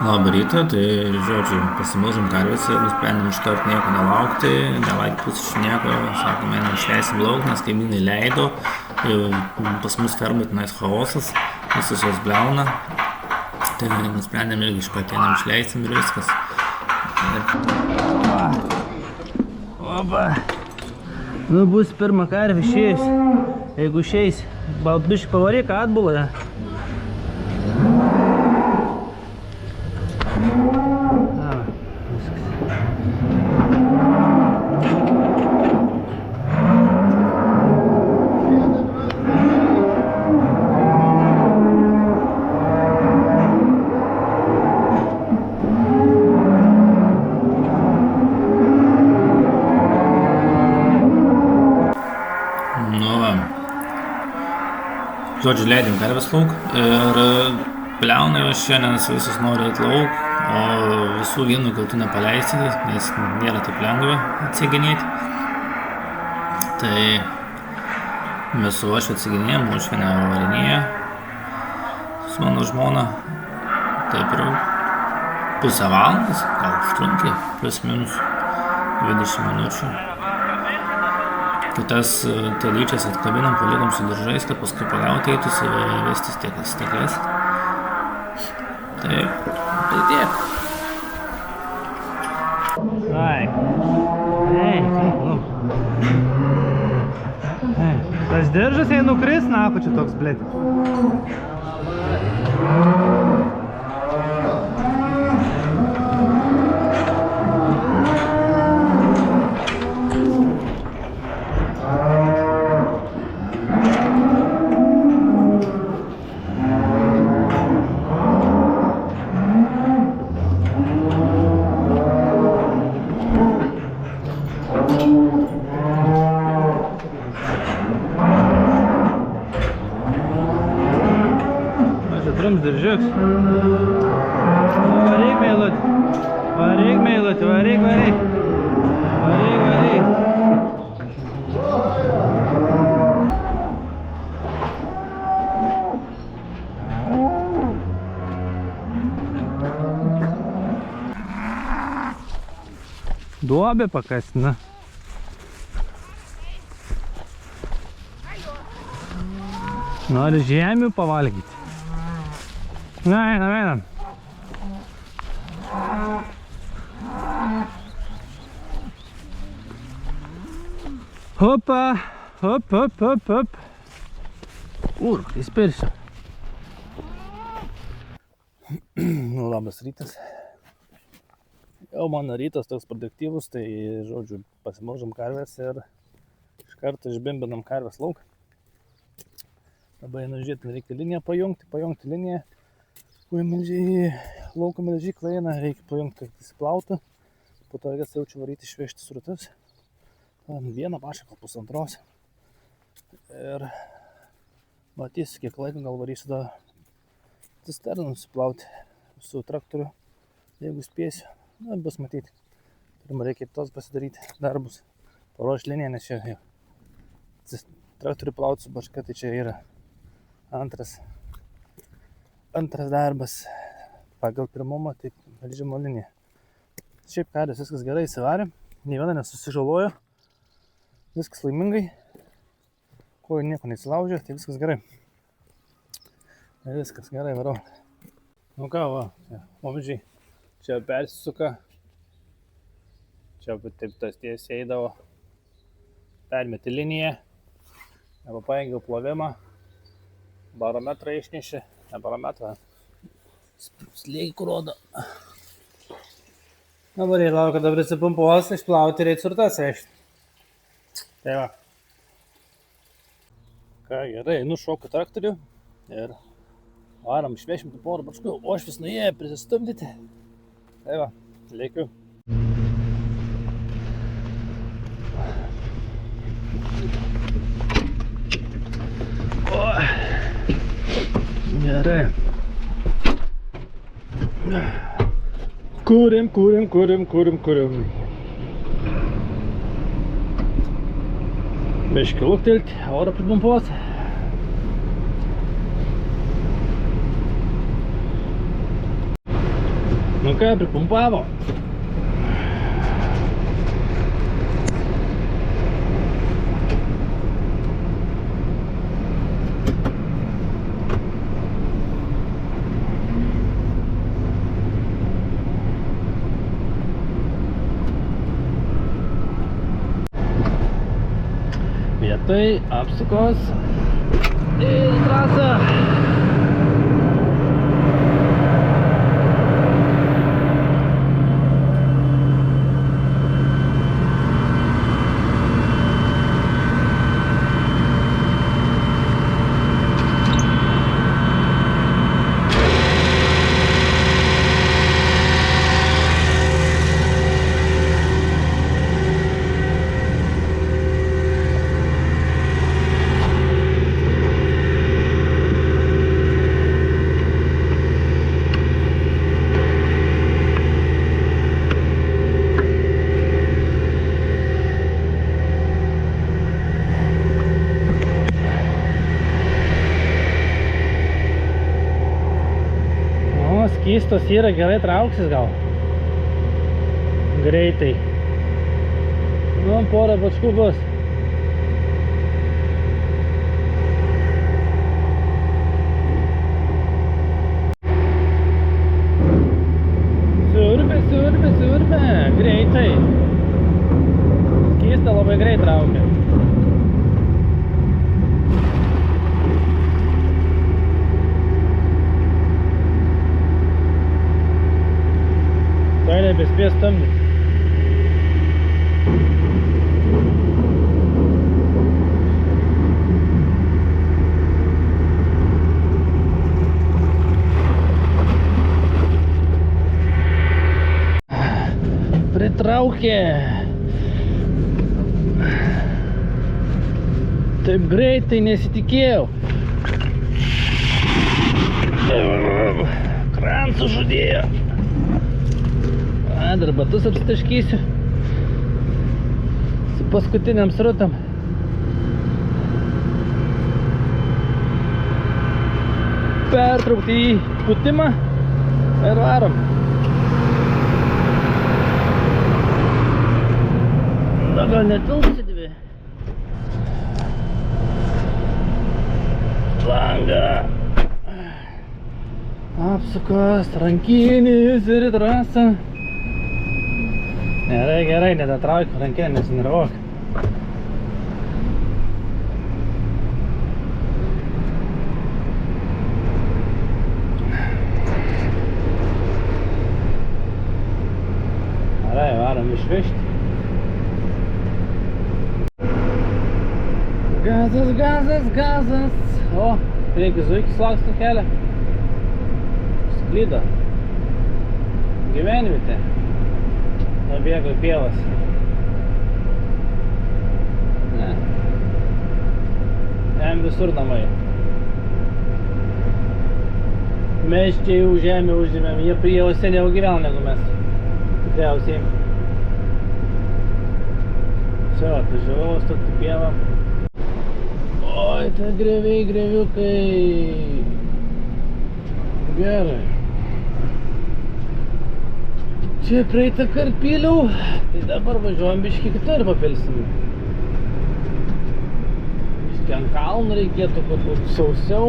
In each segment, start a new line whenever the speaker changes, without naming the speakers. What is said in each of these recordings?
Labą rytą, tai žodžiu, pasimelžėm karvės ir nusprendėm iš karto nieko nelaukti, nelaikti pusryčių nieko, sakom, einam išleisim lauk, nes kaimynai leido, pas mus fermai tenais chaosas, visos jos bliauna, tai nusprendėm irgi iš karto einam išleisim ir viskas.
Opa. Nu bus pirmą karvę išėjus, jeigu išeis, biškį pavaryk atbulą.
Žodžiu, leidėm karvės lauk ir bliauna jos čia, nes visus nori eiti lauk, o visų vienų gal tu nepaleisi, nes nėra taip lengva atsiginėti. Tai mes su aš atsiginėjom, Uošvienė varinėje su mano žmona, taip ir pusę valandos, gal užtrunkė, plus minus 20 minučių. Kitas telyčias atkabinam, paliekam su diržais, kad paskui pagauti eitus ir vestis stekles. Taip, tai tiek.
Tas diržas jei nukris, naku čia toks, blėt. Trums diržiuks. Varyk, meilut. Varyk, meilut. Varyk, varyk. Varyk, varyk. Duobė pakasina. Nori žemių pavalgyti. Na, einam. Hopa, hop. Įspirsiu. Nu, labas rytas. Jau mano rytas toks produktyvus, tai, žodžiu, pasimelžam karvės ir iš karto išbimbinam karvės lauk. Dabar einu žiūrėti, reikia liniją pajungti liniją. Lauko melžyklą eina, reikia pajungti, kad įsiplautų. Po to reikės jaučiu varyti išvežti srutas. Vieną pašą, gal pusantros. Ir matysiu, kiek laiko gal varysiu tą cisterną nusiplauti su traktoriu. Jeigu spėsiu, bus matyti. Pirma reikia tos pasidaryti darbus. Paruošti liniją, nes čia traktorių plauti su bačka, tai čia yra antras darbas pagal pirmumą, tai melžimo linija. Šiaip karvės viskas gerai įsivarė, nei viena nesusižalojo, viskas laimingai, kojų nieko neįsilaužė, tai viskas gerai. Viskas gerai, varau. Nu ką, va, vamzdžiai, čia persisuka, čia taip tas tiesiai eidavo, permeti liniją, nepapaėgiau plovimą, barometrą išnešė. Ne barometrą, slėgį kur rodo. Dabar laukiu, kad dabar įsipumpuos, išplauti reikia surtas vežti. Tai va. Ką, gerai, nušoku traktorių ir varom išvešim tų porą bačkų, o aš vis nuėjau prisistumdyti. Tai va, lėkiu. Gerai. Kūrim. Biškį luktelti, orą pripumpuoti. Nu ką, pripumpavo. Vietoj apsukos į trasą. Skystos yra, gerai trauksis gal. Greitai. Nu, porą bačkų bus. Siurbia. Greitai. Skysta labai greit traukia. Tai nebespės stamdyti. Pritraukė. Taip greitai nesitikėjau. Krantų žudėjo. Dar batus apsitaškysiu su paskutiniam srutam. Pertraukti į pūtimą ir varom. Da gal netilpsi dvi. Langą. Apsukos, rankinis ir į trasą. Gerai, nedatrauk rankinę, nesinervuok. Gerai, varom išvežti. Gazas. O, prieki zuikis laksto kelią. Sklydo. Gyvenvietė. Nubėgo į pievas. Ne. Jam visur namai. Mes čia jau žemę užėmėm. Jie pievose seniau gyveno negu mes. Tikriausiai. Čia, atvažiavau, stot į pievą. Oi, tai greviukai. Gerai. Čia praeitą kart pyliau, tai dabar važiuojam biškį kitur papilsim. Biškį ant kalnų reikėtų, kad būtų sausiau.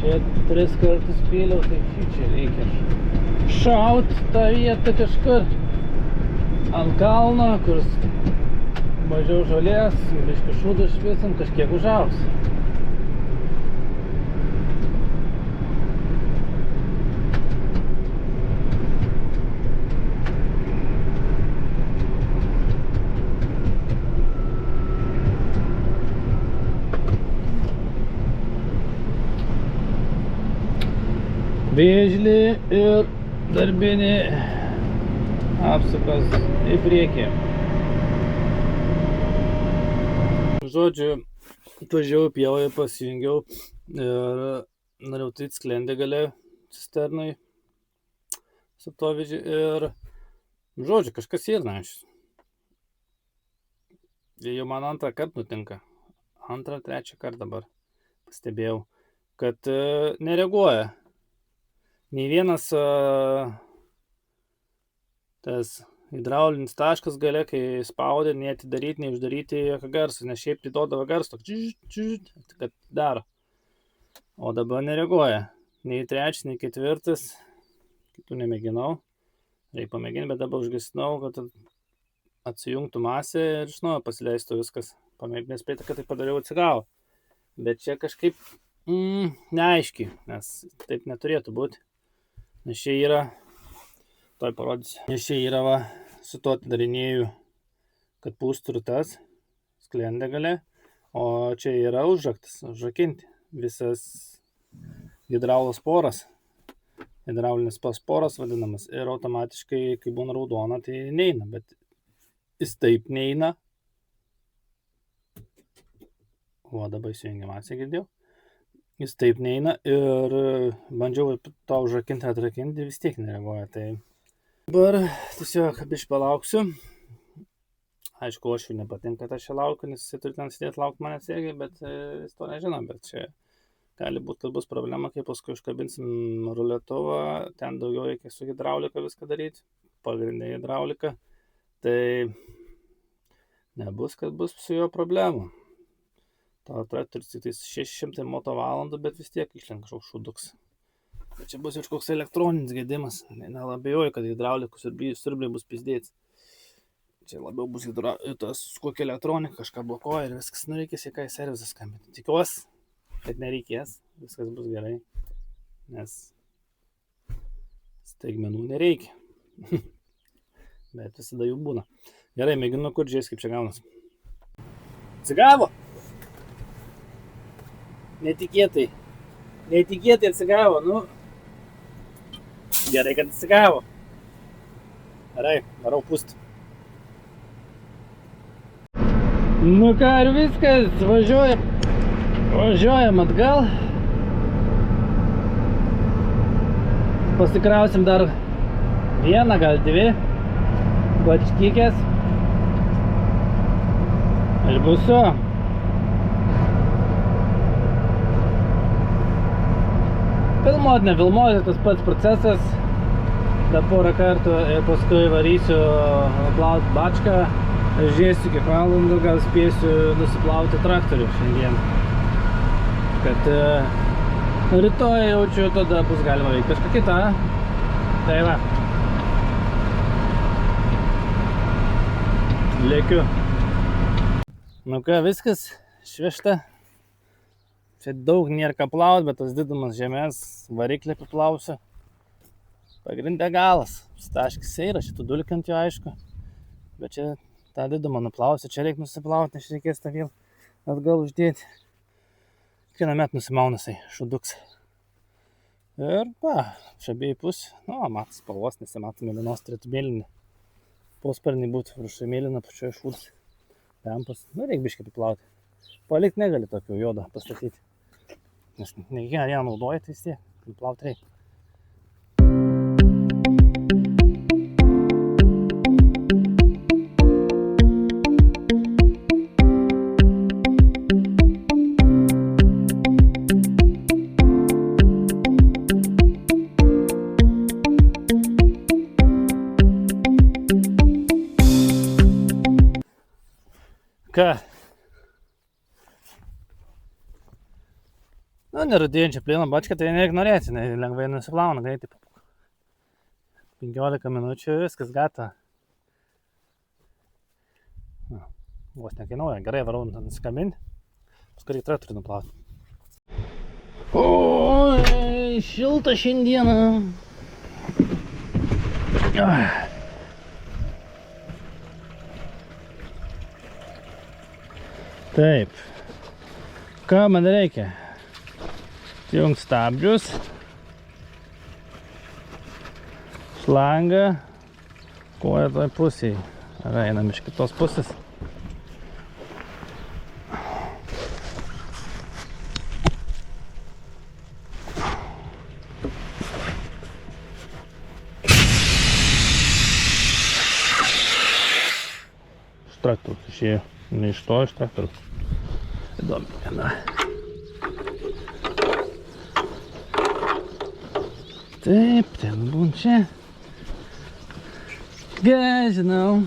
Čia 3 kartus pyliau, tai šičia reikia šaut tą vietą kažkur ant kalno, kur mažiau žolės, biškį šūdų šviesam, kažkiek užaugs. Vėžlį ir darbinį apsukas į priekį. Žodžiu, atvažiavau pievoje, pasijungiau ir norėjau tai sklendę gale cisternai. su to vežė ir, žodžiu, kažkas yra. Jau man antrą kartą nutinka. Antrą, trečią kartą dabar pastebėjau, kad nereaguoja. Nei vienas tas hidraulinis taškas gale, kai spaudė, nei atidaryti, nei uždaryti jokio garso, nes šiaip tai duodavo garso, kad daro. O dabar nereaguoja. Nei trečias, nei ketvirtas. Kitų nemėginau. Reikia pamėginti, bet dabar užgesinau, kad atsijungtų masė ir iš naujo pasileistų viskas. Pamėginęs spėti, kad tai padariau, atsigavo. Bet čia kažkaip neaiškiai, nes taip neturėtų būti. Nes čia yra, toj parodysiu, nes čia yra va, su to atidarinėju, kad pūstų tas sklendė gale, o čia yra užraktas, užrakinti visas hidraulos poras. Hidraulinis sporas vadinamas ir automatiškai, kai būna raudona, tai neina, bet jis taip neina. O dabar įsijungia masė, girdėjau. Jis taip neina ir bandžiau to užrakinti, atrakinti, vis tiek nereaguoja. Tai dabar tiesiog biškį palauksiu. Aišku, aš jau nepatinka, kad aš čia laukiu, nes jis turi ten sėdėti laukti manęs irgi, bet jis to nežino, bet čia gali būti, kad bus problema, kai paskui užkabinsim ruletuvą, ten daugiau reikia su hidraulika viską daryti, pagrindinė hidraulika, tai nebus, kad bus su jo problemų. To traktorius tik 600 motovalandų, bet vis tiek išlenka kažkoks šuduks. Bet čia bus kažkoks elektroninis gedimas, nelabijoju, kad hidraulikų siurbliai bus pizdėti. Čia labiau bus tas kokia elektronika, kažką blokuoja ir viskas, reikės į ką į servisą skambinti. Tikiuosi, kad nereikės, viskas bus gerai, nes staigmenų nereikia. Bet visada jų būna. Gerai, mėginu kur žiūrės, kaip čia gaunas. Atsigavo? Netikėtai atsigavo, nu. Gerai, kad atsigavo. Gerai, varau pūsti. Nu ką, ir viskas, važiuojam atgal. Pasikrausim dar vieną, gal dvi bačkykės. Ir busiu. Filmuoti, tas pats procesas. Dar porą kartų ir paskui varysiu plauti bačką. Žiūrėsiu kiek valandų, gal spėsiu nusiplauti traktorių šiandien. Kad rytoj jaučiu, tada bus galima veikti kažką kitą. Tai va. Lėkiu. Nu ką, viskas šviežta. Čia daug nėra ką plauti, bet tas didumas žemės variklį apiplausiu. Pagrindė galas. Staškis yra, šitų dulkiant jo aišku. Bet čia tą didumą nuplausiu, čia reikia nusiplauti, nes reikės tą vėl atgal uždėti. Kiekvieną metą nusimaunasai, šuduks. Ir čia abiejų pusė. Nu, matas spalvos, nesimato mėlynos, turėtų mėlynį. Posparniai būtų viršai mėlyną, pačioje šūdas. Lempas, nu reikia biškį apiplauti. Palikti negali tokio jodo pastatyti. Nes ne kiekvieną dieną naudoja, tai vis tiek, plauti reikia. Ką? Nu, nerudėjančią plėną bačką, tai nereikia norėti, lengvai nusiplauna, greitai. 15 minučių, viskas gata. Vos nekainuoja, gerai varau nusikabinti, paskui reikia traktorių nuplauti. Oi, šilta šiandieną. Taip, ką man reikia? Jungt stabdžius, šlangą, koja toj pusėje. Ar einam iš kitos pusės. traktoriaus išėjo. Ne iš to, iš traktoriaus. Įdomi viena. Taip, ten būn čia. Gai, žinau.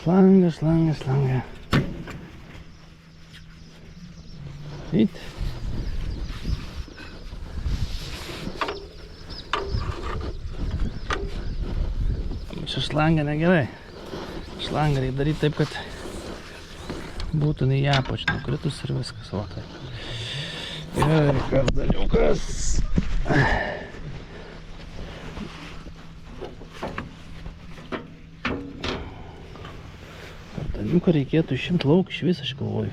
Šlanga, šlanga, šlanga. Šit. Čia šlanga negerai. Šlangą reikia daryti taip, kad būtų ne į apačią nukritus ir viskas. O, taip. Ir kas daliukas. Kartaniuką reikėtų išimti lauk iš visą, aš galvoju.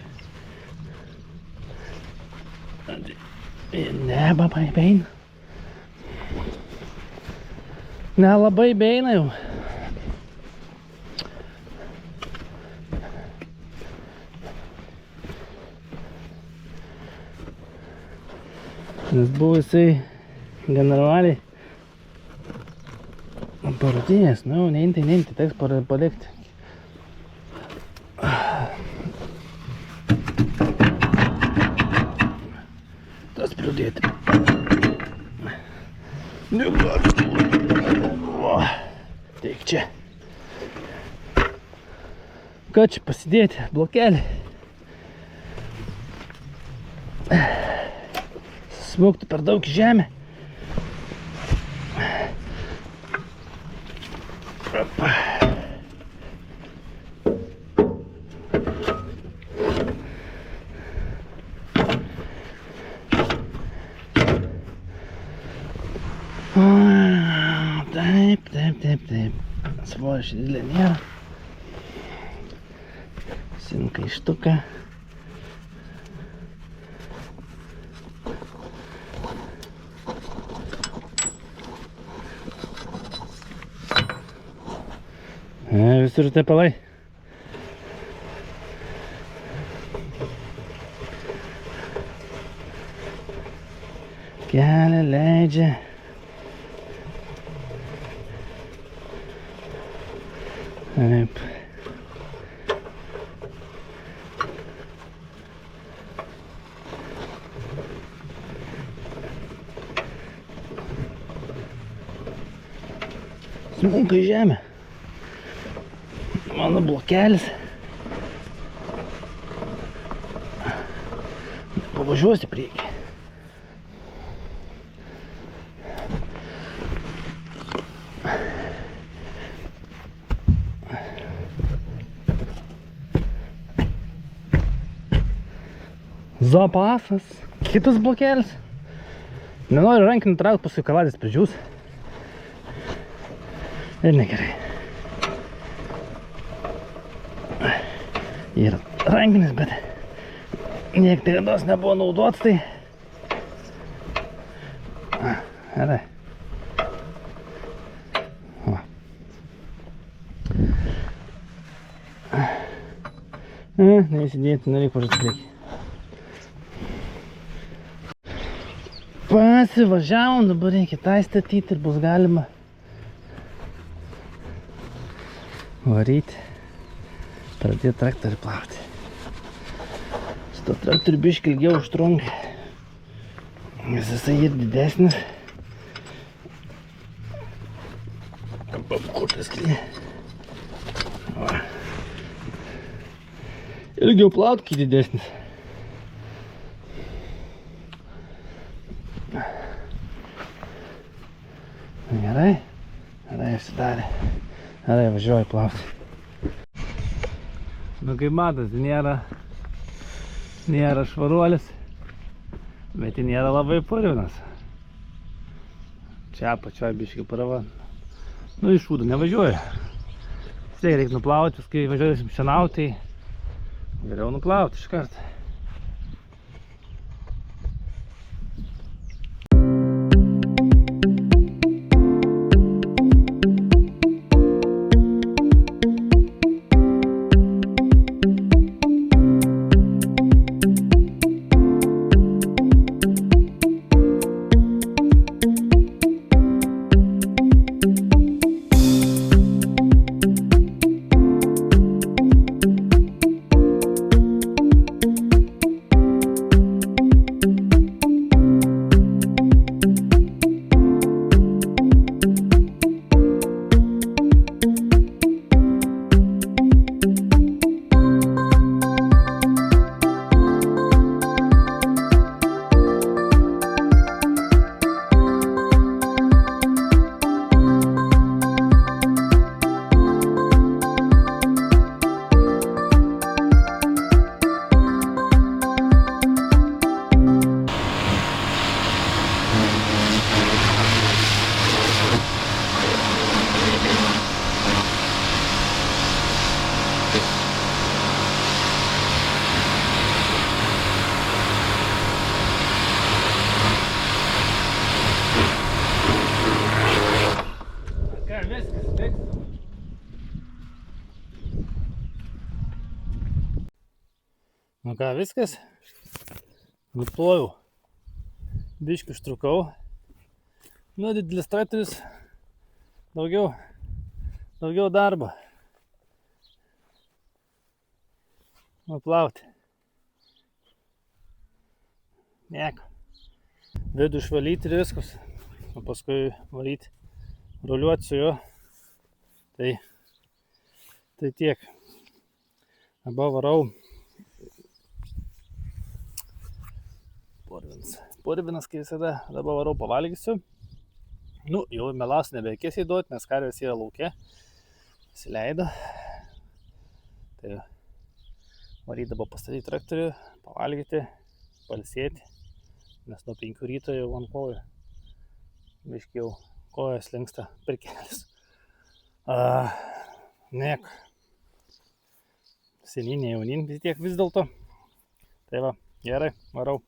Ne, labai beina. Nelabai beina jau. Nes buvo jisai generaliai parūtinės, nu, neimti, teks palikti. Tas pridėti. Teik čia. Ką čia pasidėti? Blokelį. Smūgtų per daug į žemę. Taip. Svorio didelė nėra. Sinka ištuka. Visur tepalai. Kelią leidžia. Taip. Smunka į žemę. Mano blokelis. Pavažiuosi priekį. Zapasas. Kitas blokelis. Nenoriu rankinį traukti, paskui kaladės pridžiūs. Ir negerai. Yra rankinis, bet niek tai vienos nebuvo naudotas, tai... Gerai. Neįsidėti, nereik važiuoti priekį. Pasivažiavom, dabar reikia tai statyti ir bus galima varyti, pradėti traktorių plauti. Šitą traktorių biškį ilgiau užtrunka, nes jisai ir didesnis. Kurtas klyje. Ilgiau plaut, kai didesnis. Gerai, apsidarė. Gerai, važiuoju plauti. Nu, kaip matas, nėra švaruolis, bet nėra labai purvinas. Čia apačioj biškį parava. Nu, iš šūdų nevažiuoju. Vis tiek reikia nuplauti, kai važiuosim šienauti, tai geriau nuplauti iš karto. Nu ką, viskas. Nuplojau. Biškį užtrukau. Nu, didelis traktorius. Daugiau darbo. Nuplauti. Nieko. Vidų išvalyti ir viskas. O paskui varyti, ruliuoti su juo. Tai tiek. Dabar varau. Purvinas, kai visada. Dabar varau pavalgysiu. Nu, jau melas nebereikės įduoti, nes karvės yra lauke. Įsileido. Tai varyti dabar pastatyti traktorių, pavalgyti, pailsėti. Nes nuo 5 ryto jau ant kojų. Biškį jau kojas linksta per kelius. Nieko. Seninė jaunin vis tiek vis dėlto. Tai va, gerai, varau.